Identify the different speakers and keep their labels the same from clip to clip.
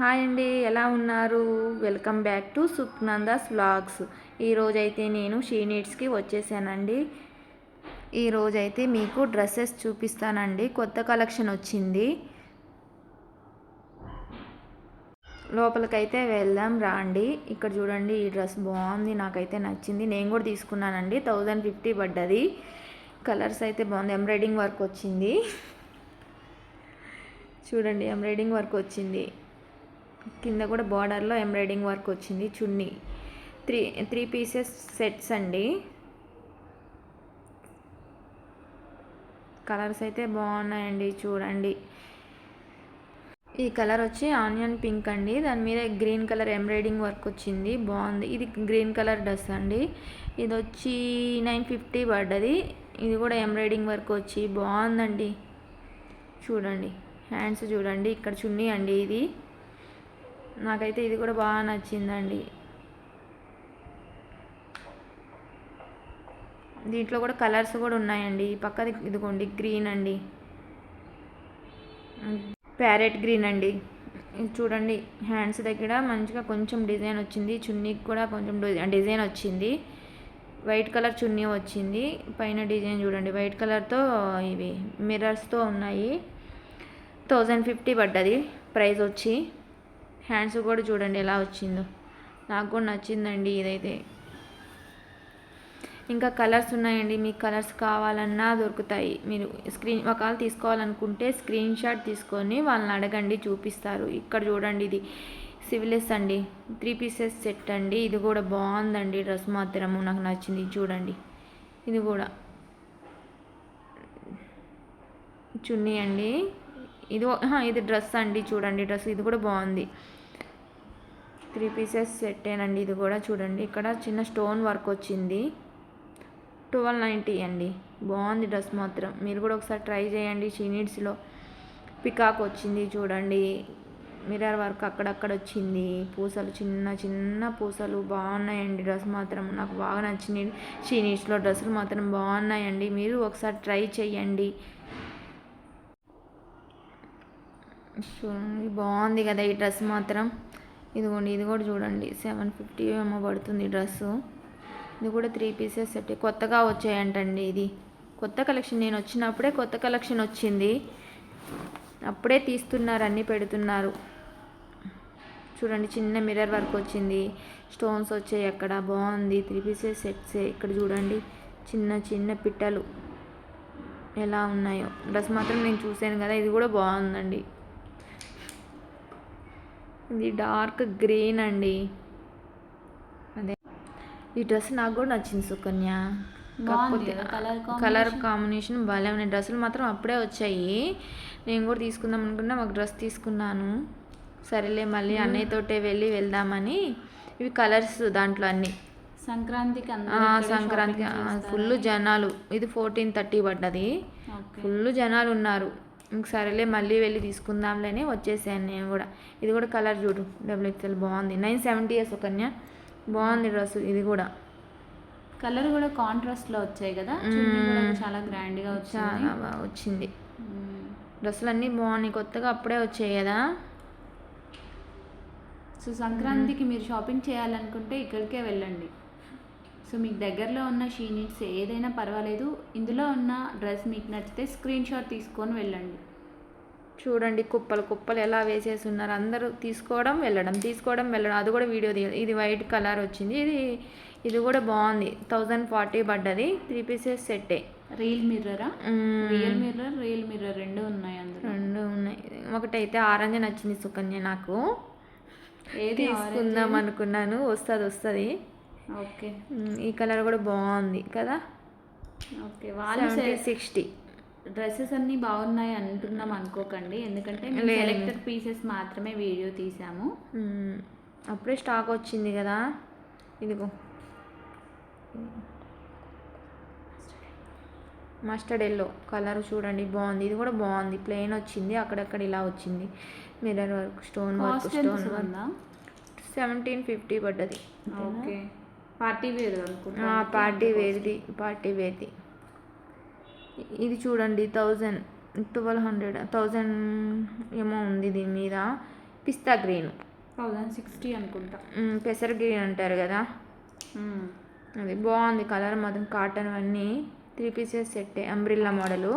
Speaker 1: Hi అండి, ఎలా ఉన్నారు? Welcome back to Sukhnandas vlogs. ఈరోజైతే నేను షీ నీడ్స్కి వచ్చేసానండి. ఈరోజైతే మీకు డ్రెస్సెస్ చూపిస్తానండి. కొత్త కలెక్షన్ వచ్చింది. లోపలికైతే వెళ్దాం రండి. ఇక్కడ చూడండి, ఈ డ్రెస్ బాగుంది, నాకైతే నచ్చింది. నేను కూడా తీసుకున్నానండి. 1050 పడ్డది. కలర్స్ అయితే బాగుంది. ఎంబ్రాయిడింగ్ వర్క్ వచ్చింది. చూడండి, ఎంబ్రాయిడింగ్ వర్క్ వచ్చింది. కింద కూడా బార్డర్లో ఎంబ్రాయిడింగ్ వర్క్ వచ్చింది. చున్నీ త్రీ పీసెస్ సెట్స్ అండి. కలర్స్ అయితే బాగున్నాయండి, చూడండి. ఈ కలర్ వచ్చి ఆనియన్ పింక్ అండి. దాని మీద గ్రీన్ కలర్ ఎంబ్రాయిడింగ్ వర్క్ వచ్చింది, బాగుంది. ఇది గ్రీన్ కలర్ డ్రెస్ అండి. ఇది వచ్చి 950 పడ్డది. ఇది కూడా ఎంబ్రాయిడింగ్ వర్క్ వచ్చి బాగుందండి. చూడండి, హ్యాండ్స్ చూడండి. ఇక్కడ చున్నీ అండి. ఇది నాకైతే ఇది కూడా బాగా నచ్చిందండి. దీంట్లో కూడా కలర్స్ కూడా ఉన్నాయండి. పక్కది ఇదిగోండి, గ్రీన్ అండి, ప్యారెట్ గ్రీన్ అండి. ఇది చూడండి, హ్యాండ్స్ దగ్గర మంచిగా కొంచెం డిజైన్ వచ్చింది. చున్నీకి కూడా కొంచెం డిజైన్ వచ్చింది. వైట్ కలర్ చున్నీ వచ్చింది. పైన డిజైన్ చూడండి, వైట్ కలర్తో ఇవి మిర్రర్స్తో ఉన్నాయి. 1050 పడ్డది ప్రైస్ వచ్చి. హ్యాండ్స్ కూడా చూడండి ఎలా వచ్చిందో, నాకు కూడా నచ్చిందండి ఇదైతే. ఇంకా కలర్స్ ఉన్నాయండి. మీకు కలర్స్ కావాలన్నా దొరుకుతాయి. మీరు ఒకవేళ తీసుకోవాలనుకుంటే స్క్రీన్ షాట్ తీసుకొని వాళ్ళని అడగండి, చూపిస్తారు. ఇక్కడ చూడండి, ఇది సివిలెస్ అండి. 3 పీసెస్ సెట్ అండి. ఇది కూడా బాగుందండి. డ్రెస్ మాత్రము నాకు నచ్చింది. చూడండి, ఇది కూడా చున్నీ అండి. ఇది డ్రెస్ అండి. చూడండి, డ్రెస్ ఇది కూడా బాగుంది. 3 పీసెస్ సెట్టేనండి. ఇది కూడా చూడండి, ఇక్కడ చిన్న స్టోన్ వర్క్ వచ్చింది. 1290 అండి. బాగుంది డ్రెస్ మాత్రం. మీరు కూడా ఒకసారి ట్రై చేయండి. షీ నీడ్స్లో పికాక్ వచ్చింది చూడండి. మిర్రర్ వర్క్ అక్కడక్కడ వచ్చింది. పూసలు, చిన్న చిన్న పూసలు బాగున్నాయండి. డ్రెస్ మాత్రం నాకు బాగా నచ్చింది. షీ నీడ్స్లో డ్రెస్సులు మాత్రం బాగున్నాయండి. మీరు ఒకసారి ట్రై చేయండి. చూడండి, బాగుంది కదా ఈ డ్రెస్ మాత్రం. ఇదిగోండి, ఇది కూడా చూడండి, 750 ఏమో పడుతుంది డ్రెస్సు. ఇది కూడా 3 పీసెస్ సెట్. కొత్తగా వచ్చాయంటండి. ఇది కొత్త కలెక్షన్. నేను వచ్చినప్పుడే కొత్త కలెక్షన్ వచ్చింది. అప్పుడే తీస్తున్నారు, అన్నీ పెడుతున్నారు. చూడండి, చిన్న మిర్రర్ వర్క్ వచ్చింది. స్టోన్స్ వచ్చాయి అక్కడ, బాగుంది. 3 పీసెస్ సెట్సే. ఇక్కడ చూడండి, చిన్న చిన్న పిట్టలు ఎలా ఉన్నాయో. డ్రెస్ మాత్రం నేను చూసాను కదా, ఇది కూడా బాగుందండి. ఇది డార్క్ గ్రీన్ అండి. అదే, ఈ డ్రెస్ నాకు కూడా నచ్చింది సుకన్య. కాకపోతే కలర్ కాంబినేషన్ భలే ఉన్నాయి. డ్రెస్సులు మాత్రం అప్పుడే వచ్చాయి. నేను కూడా తీసుకుందాం అనుకున్నా, ఒక డ్రెస్ తీసుకున్నాను. సరేలే, మళ్ళీ అన్నయ్యతోటే వెళ్దామని. ఇవి కలర్స్ దాంట్లో అన్నీ.
Speaker 2: సంక్రాంతికి
Speaker 1: ఫుల్ జనాలు. ఇది 1430 పడ్డది. ఫుల్ జనాలు ఉన్నారు. ఇంక సరేలే, మళ్ళీ వెళ్ళి తీసుకుందాంలేని వచ్చేసాను నేను కూడా. ఇది కూడా కలర్ చూడు, XXL బాగుంది. 970 సుకన్య. బాగుంది డ్రెస్. ఇది కూడా
Speaker 2: కలర్ కూడా కాంట్రాస్ట్లో వచ్చాయి కదా, చాలా గ్రాండ్గా
Speaker 1: చాలా బాగా వచ్చింది. డ్రెస్సులు అన్నీ బాగున్నాయి, కొత్తగా అప్పుడే వచ్చాయి కదా.
Speaker 2: సో సంక్రాంతికి మీరు షాపింగ్ చేయాలనుకుంటే ఇక్కడికే వెళ్ళండి. సో మీకు దగ్గరలో ఉన్న షీ నీడ్స్ ఏదైనా పర్వాలేదు, ఇందులో ఉన్న డ్రెస్ మీకు నచ్చితే స్క్రీన్ షాట్ తీసుకొని వెళ్ళండి.
Speaker 1: చూడండి, కుప్పలు కుప్పలు ఎలా వేసేసి ఉన్నారు. అందరూ తీసుకోవడం వెళ్ళడం. అది కూడా వీడియో తీయాలి. ఇది వైట్ కలర్ వచ్చింది. ఇది కూడా బాగుంది. 1040 పడ్డది. 3 పీసెస్ సెట్టే.
Speaker 2: రియల్ మిర్రర్ రెండు ఉన్నాయి.
Speaker 1: రెండు ఉన్నాయి. ఒకటైతే ఆరెంజ్ నచ్చింది సుకన్య. నాకు తీసుకుందాం అనుకున్నాను. వస్తుంది.
Speaker 2: ఓకే,
Speaker 1: ఈ కలర్ కూడా బాగుంది కదా.
Speaker 2: ఓకే, వాళ్ళు
Speaker 1: 60
Speaker 2: డ్రెస్సెస్ అన్నీ బాగున్నాయి అంటున్నాం అనుకోకండి, ఎందుకంటే సెలెక్టెడ్ పీసెస్ మాత్రమే వీడియో తీసాము.
Speaker 1: అప్పుడే స్టాక్ వచ్చింది కదా. ఇదిగో మస్టర్డ్ ఎల్లో కలర్ చూడండి, బాగుంది. ఇది కూడా బాగుంది. ప్లెయిన్ వచ్చింది, అక్కడక్కడ ఇలా వచ్చింది. Mirror work, stone work. 1750 పడ్డది.
Speaker 2: ఓకే, పార్టీ వేర్ అనుకుంటా.
Speaker 1: పార్టీ వేర్ది. ఇది చూడండి, 1200 ఏమో ఉంది దీని మీద. పిస్తా గ్రీన్,
Speaker 2: 1060 అనుకుంటా.
Speaker 1: పెసర గ్రీన్ అంటారు కదా, అది బాగుంది కలర్ మాత్రం. కాటన్ అన్నీ 3 పీసెస్ సెట్టే, అంబ్రిల్లా మోడలు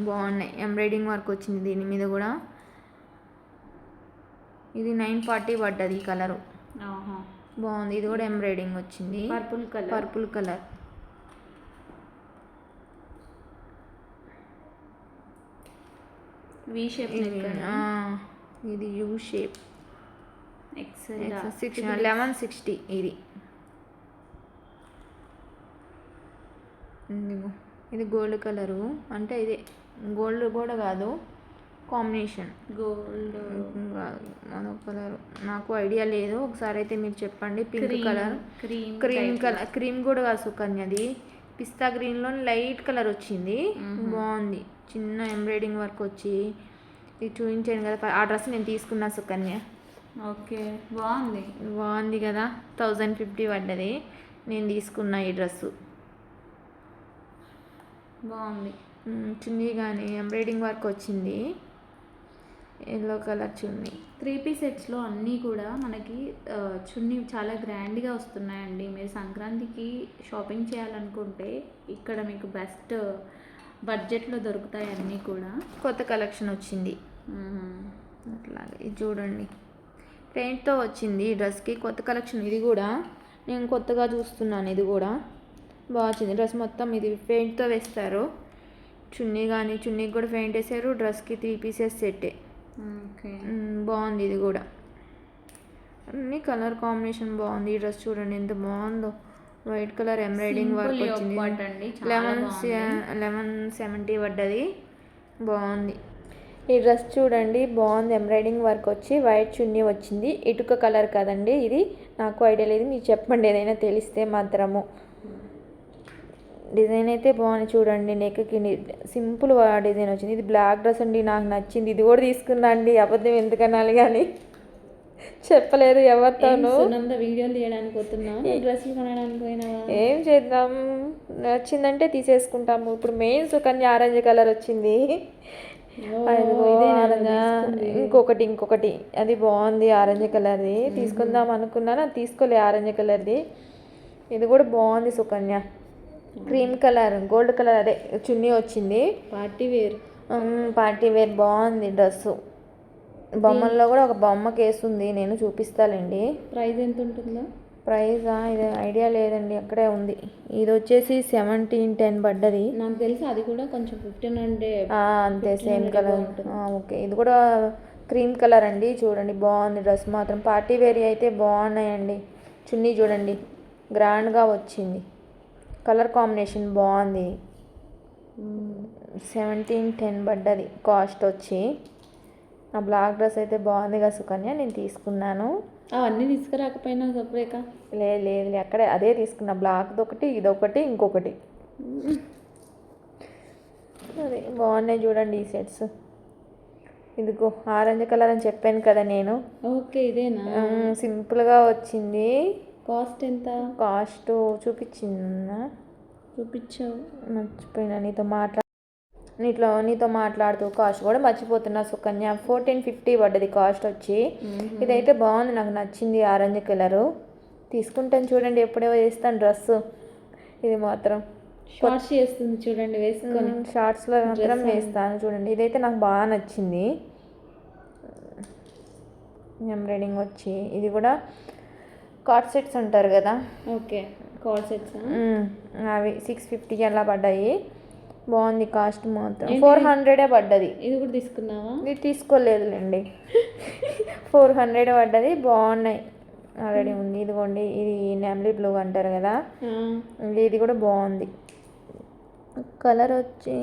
Speaker 1: బాగున్నాయి. ఎంబ్రాయిడింగ్ వర్క్ వచ్చింది దీని మీద కూడా. ఇది 940 పడ్డది ఈ కలరు, బాగుంది. ఇది కూడా ఎంబ్రాయిడింగ్ వచ్చింది, పర్పుల్ కలర్.
Speaker 2: వి షేప్
Speaker 1: ఇది యూ షేప్,
Speaker 2: ఎక్సెల్
Speaker 1: 1160 ఇది. ఇది గోల్డ్ కలరు, అంటే ఇది గోల్డ్ కూడా కాదు, కాంబినేషన్
Speaker 2: గోల్డ్
Speaker 1: మరో కలర్ నాకు ఐడియా లేదు, ఒకసారి అయితే మీరు చెప్పండి. Pink colour, cream colour, cream కూడా కాదు సుకన్యది, పిస్తా గ్రీన్లో లైట్ కలర్ వచ్చింది, బాగుంది. చిన్న ఎంబ్రాయిడింగ్ వర్క్ వచ్చి, ఇది చూపించాను కదా, ఆ డ్రెస్ నేను తీసుకున్నా సుకన్య.
Speaker 2: ఓకే, బాగుంది
Speaker 1: కదా, 1050 పడ్డది, నేను తీసుకున్నా ఈ డ్రెస్సు,
Speaker 2: బాగుంది.
Speaker 1: చున్నీ కానీ ఎంబ్రాయిడింగ్ వర్క్ వచ్చింది, ఎల్లో కలర్ చున్నీ.
Speaker 2: 3 పీస్ సెట్స్లో అన్నీ కూడా మనకి చున్నీ చాలా గ్రాండ్గా వస్తున్నాయండి. మీరు సంక్రాంతికి షాపింగ్ చేయాలనుకుంటే ఇక్కడ మీకు బెస్ట్ బడ్జెట్లో దొరుకుతాయి అన్నీ కూడా.
Speaker 1: కొత్త కలెక్షన్ వచ్చింది అట్లాగే, ఇది చూడండి పెయింట్తో వచ్చింది ఈ డ్రెస్కి, కొత్త కలెక్షన్. ఇది కూడా నేను కొత్తగా చూస్తున్నాను, ఇది కూడా బాగా వచ్చింది. డ్రెస్ మొత్తం ఇది పెయింట్తో వేస్తారు, చున్నీ కానీ, చున్నీకి కూడా పెయింట్ వేసారు, డ్రెస్కి 3 పీసెస్ సెట్టే.
Speaker 2: ఓకే,
Speaker 1: బాగుంది. ఇది కూడా అన్ని కలర్ కాంబినేషన్ బాగుంది. ఈ డ్రెస్ చూడండి ఎంత బాగుందో, వైట్ కలర్ ఎంబ్రాయిడింగ్ వర్క్ వచ్చింది, 1170 పడ్డది, బాగుంది. ఈ డ్రెస్ చూడండి బాగుంది, ఎంబ్రాయిడింగ్ వర్క్ వచ్చి వైట్ చున్నీ వచ్చింది. ఇటుక కలర్ కదండి ఇది, నాకు ఐడియా లేదు, మీరు చెప్పండి ఏదైనా తెలిస్తే మాత్రము. డిజైన్ అయితే బాగుంది చూడండి, నెక్కి సింపుల్ డిజైన్ వచ్చింది. ఇది బ్లాక్ డ్రెస్ అండి, నాకు నచ్చింది. ఇది కూడా తీసుకున్నా అండి, అబద్ధం ఎందుకనాలి కానీ చెప్పలేదు ఎవరితోనూ.
Speaker 2: వీడియోలు తీయడానికి పోతున్నా, డ్రెస్సులు కొనడానికి పోయినా,
Speaker 1: ఏం చేద్దాం, నచ్చిందంటే తీసేసుకుంటాము. ఇప్పుడు మెయిన్ సుకన్య ఆరెంజ్ కలర్ వచ్చింది, ఇంకొకటి అది బాగుంది, ఆరెంజ్ కలర్ది తీసుకుందాం అనుకున్నాను, అది తీసుకోలే ఆరెంజ్ కలర్ది. ఇది కూడా బాగుంది Sukanya, cream colour, gold colour, అదే చున్నీ వచ్చింది, పార్టీ వేర్ బాగుంది డ్రెస్సు. బొమ్మల్లో కూడా ఒక బొమ్మకి వేస్తుంది, నేను చూపిస్తానండి.
Speaker 2: ప్రైస్ ఎంత ఉంటుందో?
Speaker 1: ప్రైజా, ఇది ఐడియా లేదండి, అక్కడే ఉంది. ఇది వచ్చేసి 1710 పడ్డది,
Speaker 2: నాకు తెలిసి అది కూడా కొంచెం 1500
Speaker 1: అంతే, సేమ్ కలర్. ఓకే, ఇది కూడా క్రీమ్ కలర్ అండి, చూడండి బాగుంది డ్రెస్ మాత్రం. పార్టీ వేర్ అయితే బాగున్నాయండి. చున్నీ చూడండి గ్రాండ్గా వచ్చింది, కలర్ కాంబినేషన్ బాగుంది. 1710 పడ్డది కాస్ట్ వచ్చి. ఆ బ్లాక్ డ్రెస్ అయితే బాగుంది కదా సుకన్య, నేను తీసుకున్నాను.
Speaker 2: అవన్నీ తీసుకురాకపోయినా సపరేక?
Speaker 1: లేదు అక్కడే అదే తీసుకున్నా, బ్లాక్ది ఒకటి, ఇదొకటి, ఇంకొకటి. అదే బాగున్నాయి చూడండి ఈ సెట్స్. ఇదిగో ఆరెంజ్ కలర్ అని చెప్పాను కదా నేను.
Speaker 2: ఓకే, ఇదేనా?
Speaker 1: సింపుల్గా వచ్చింది.
Speaker 2: కాస్ట్ ఎంత?
Speaker 1: కాస్ట్ చూపించావు, మర్చిపోయినా. నీతో మాట్లాడుతూ కాస్ట్ కూడా మర్చిపోతున్నా సుకన్య. 1450 పడ్డది కాస్ట్ వచ్చి. ఇదైతే బాగుంది, నాకు నచ్చింది ఆరెంజ్ కలరు, తీసుకుంటాను. చూడండి ఎప్పుడో వేస్తాను డ్రెస్, ఇది మాత్రం
Speaker 2: షార్ట్స్ చేస్తుంది చూడండి, వేసుకొని
Speaker 1: షార్ట్స్లో మాత్రం వేస్తాను చూడండి. ఇదైతే నాకు బాగా నచ్చింది, ఎంబ్రాయిడింగ్ వచ్చి. ఇది కూడా కార్డ్ సెట్స్ అంటారు కదా.
Speaker 2: ఓకే, కార్డ్ సెట్స్
Speaker 1: అవి 650 అలా పడ్డాయి, బాగుంది. కాస్ట్ మాత్రం 400 పడ్డది.
Speaker 2: ఇది కూడా తీసుకున్నావా?
Speaker 1: ఇది తీసుకోలేదులేండి, 400 పడ్డది, బాగున్నాయి. ఆల్రెడీ ఉంది, ఇదిగోండి ఇది నెమ్లీ బ్లూ అంటారు కదా, ఇది కూడా బాగుంది. కలర్ వచ్చి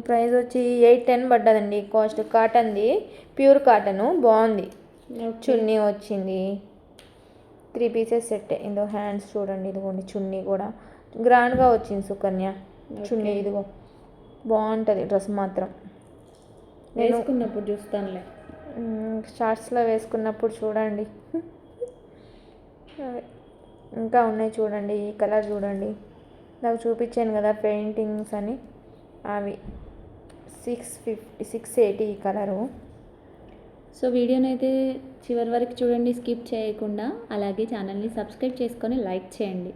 Speaker 1: ప్రైస్ వచ్చి 810 పడ్డదండి కాస్ట్. కాటన్ది, ప్యూర్ కాటను, బాగుంది. చున్నీ వచ్చింది, 3 పీసెస్ సెట్. ఇందో హ్యాండ్స్ చూడండి, ఇదిగోండి చున్నీ కూడా గ్రాండ్గా వచ్చింది సుకన్య. చున్నీ ఇదిగో బాగుంటుంది డ్రెస్ మాత్రం.
Speaker 2: వేసుకున్నప్పుడు చూస్తానులే,
Speaker 1: షార్ట్స్లో వేసుకున్నప్పుడు చూడండి. అదే ఇంకా ఉన్నాయి చూడండి, ఈ కలర్ చూడండి, నాకు చూపించాను కదా పెయింటింగ్స్ అని, అవి 680 ఈ కలరు.
Speaker 2: సో వీడియోని అయితే చివరి వరకు చూడండి, స్కిప్ చేయకుండా. అలాగే ఛానల్ని సబ్స్క్రైబ్ చేసుకొని లైక్ చేయండి.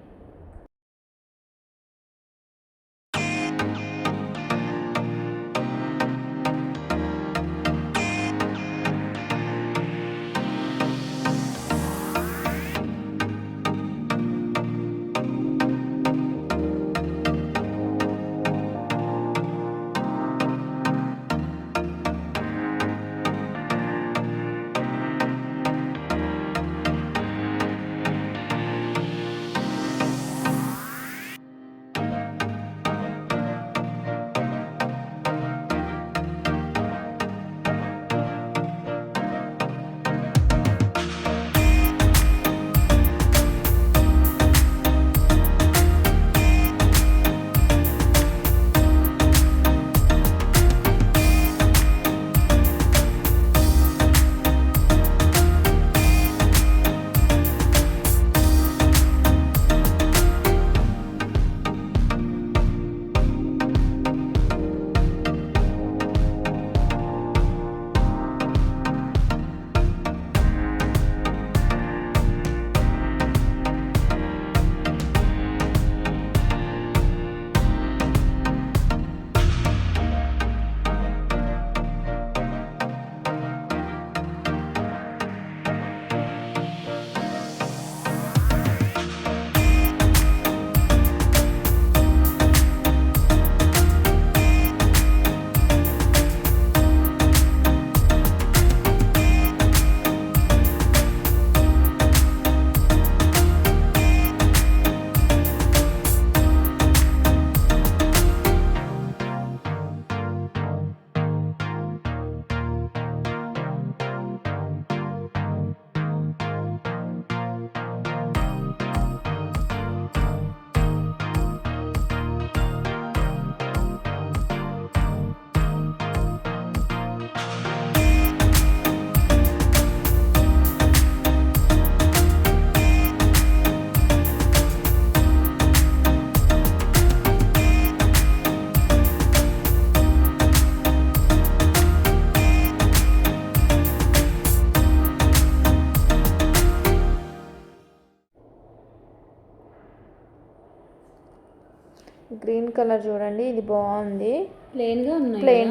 Speaker 1: గ్రీన్ కలర్ చూడండి, ఇది బాగుంది.
Speaker 2: ప్లెయిన్గా ఉన్నాయి
Speaker 1: ప్లెయిన్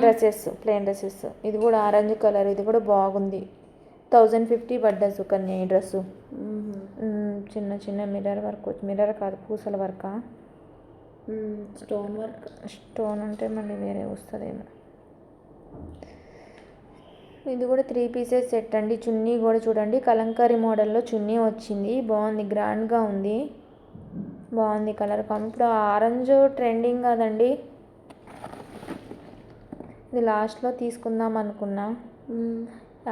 Speaker 1: డ్రెస్సెస్. ఇది కూడా ఆరెంజ్ కలర్, ఇది కూడా బాగుంది. 1050 పడ్డా సుకన్య ఈ డ్రెస్సు. చిన్న చిన్న మిర్రర్ వర్క్, మిర్రర్ కాదు పూసల వర్క్.
Speaker 2: Stone work.
Speaker 1: స్టోన్ అంటే మళ్ళీ వేరే వస్తుందేమో. ఇది కూడా 3 పీసెస్ సెట్ అండి. చున్నీ కూడా చూడండి, కలంకారీ మోడల్లో చున్నీ వచ్చింది. బాగుంది, గ్రాండ్గా ఉంది, బాగుంది కలర్ కాంబినేషన్. ఇప్పుడు ఆరెంజ్ ట్రెండింగ్ కదండి, ఇది లాస్ట్లో తీసుకుందాం అనుకున్నా.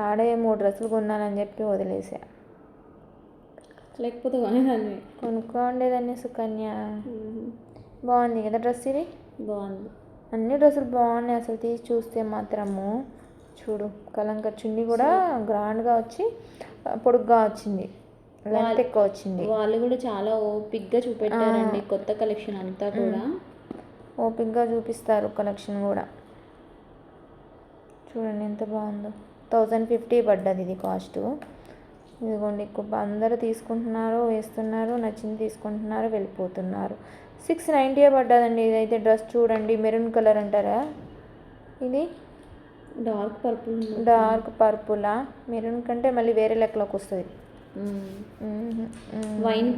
Speaker 1: ఆడే 3 డ్రెస్సులు కొన్నానని చెప్పి వదిలేసా.
Speaker 2: లేకపోతే
Speaker 1: కొనుక్కోండేదాన్ని సుకన్య. బాగుంది కదా డ్రెస్, ఇది
Speaker 2: బాగుంది.
Speaker 1: అన్ని డ్రెస్సులు బాగున్నాయి అసలు. తీసి చూస్తే మాత్రము చూడు, కలంకారీ చున్నీ కూడా గ్రాండ్గా వచ్చి పొడుగ్గా వచ్చింది, లెంత్ ఎక్కువ వచ్చింది.
Speaker 2: వాళ్ళు కూడా చాలా ఓపిక్గా చూపెట్టారండి కొత్త కలెక్షన్ అంతా కూడా.
Speaker 1: ఓపిక్గా చూపిస్తారు కలెక్షన్ కూడా. చూడండి ఎంత బాగుందో. 1050 పడ్డది ఇది కాస్ట్. ఇదిగోండి, అందరూ తీసుకుంటున్నారు, వేస్తున్నారు, నచ్చింది తీసుకుంటున్నారు, వెళ్ళిపోతున్నారు. 690 పడ్డదండి. ఇదైతే డ్రెస్ చూడండి, మెరూన్ కలర్ అంటారా, ఇది డార్క్ పర్పులా, మెరూన్ కంటే మళ్ళీ వేరే లెక్కలోకి వస్తుంది. వైన్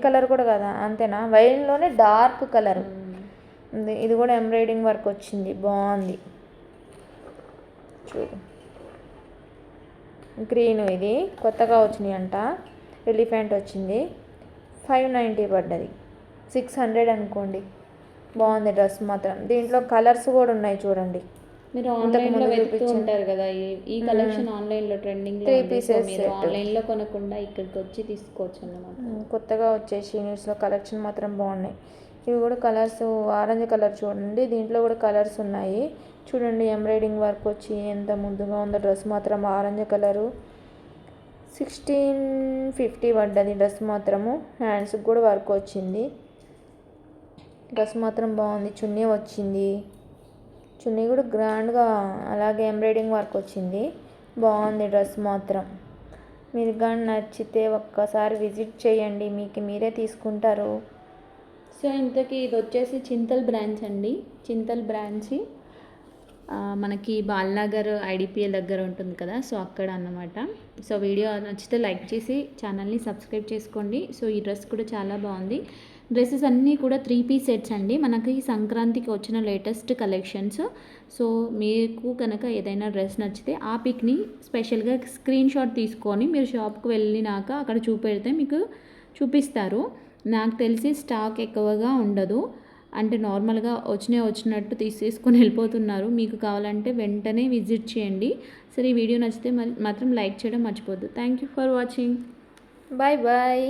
Speaker 1: కలర్ కూడా కదా, అంతేనా? వైన్లోనే డార్క్ కలర్. ఇది కూడా ఎంబ్రాయిడింగ్ వర్క్ వచ్చింది, బాగుంది చూడు. గ్రీన్, ఇది కొత్తగా వచ్చినాయి అంట, ఎలిఫెంట్ వచ్చింది. 590 పడ్డది, 600 అనుకోండి. బాగుంది డ్రెస్ మాత్రం. దీంట్లో కలర్స్ కూడా ఉన్నాయి చూడండి.
Speaker 2: మీరు ఆన్లైన్లో వెతుకుతూ ఉంటారు కదా, ఈ కలెక్షన్ ఆన్లైన్లో ట్రెండింగ్లో
Speaker 1: 3 పీసెస్
Speaker 2: మీరు ఆన్లైన్లో కొనకుండా ఇక్కడికి వచ్చి తీసుకోవచ్చు అన్నమాట.
Speaker 1: కొత్తగా వచ్చేసి న్యూస్లో కలెక్షన్ మాత్రం బాగున్నాయి. ఇవి కూడా కలర్స్, ఆరెంజ్ కలర్ చూడండి, దీంట్లో కూడా కలర్స్ ఉన్నాయి చూడండి. ఎంబ్రాయిడింగ్ వర్క్ వచ్చి ఎంత ముద్దుగా ఉందో డ్రెస్ మాత్రం. ఆరెంజ్ కలరు 1650 పడ్డది డ్రెస్ మాత్రము. హ్యాండ్స్కి కూడా వర్క్ వచ్చింది. డ్రెస్ మాత్రం బాగుంది. చున్నీ వచ్చింది, చున్నీ కూడా గ్రాండ్గా అలాగే ఎంబ్రాయిడింగ్ వర్క్ వచ్చింది. బాగుంది డ్రెస్ మాత్రం. మీరు కానీ నచ్చితే ఒక్కసారి విజిట్ చేయండి, మీకు మీరే తీసుకుంటారు.
Speaker 2: సో ఇంతకీ ఇది వచ్చేసి చింతల్ బ్రాంచ్ అండి. చింతల్ బ్రాంచ్ మనకి బాల్నగర్ ఐడిపిఎల్ దగ్గర ఉంటుంది కదా, సో అక్కడ అన్నమాట. సో వీడియో నచ్చితే లైక్ చేసి ఛానల్ని సబ్స్క్రైబ్ చేసుకోండి. సో ఈ డ్రెస్ కూడా చాలా బాగుంది. డ్రెస్సెస్ అన్నీ కూడా 3 పీస్ సెట్స్ అండి, మనకి సంక్రాంతికి వచ్చిన లేటెస్ట్ కలెక్షన్స్. సో మీకు కనుక ఏదైనా డ్రెస్ నచ్చితే ఆ పిక్ని స్పెషల్గా స్క్రీన్ షాట్ తీసుకొని మీరు షాప్కి వెళ్ళినాక అక్కడ చూపెడితే మీకు చూపిస్తారు. నాకు తెలిసి స్టాక్ ఎక్కువగా ఉండదు, అంటే నార్మల్గా వచ్చినట్టు తీసేసుకొని వెళ్ళిపోతున్నారు. మీకు కావాలంటే వెంటనే విజిట్ చేయండి. సరే, ఈ వీడియో నచ్చితే మాత్రం లైక్ చేయడం మర్చిపోద్దు. Thank you for watching.
Speaker 1: Bye bye.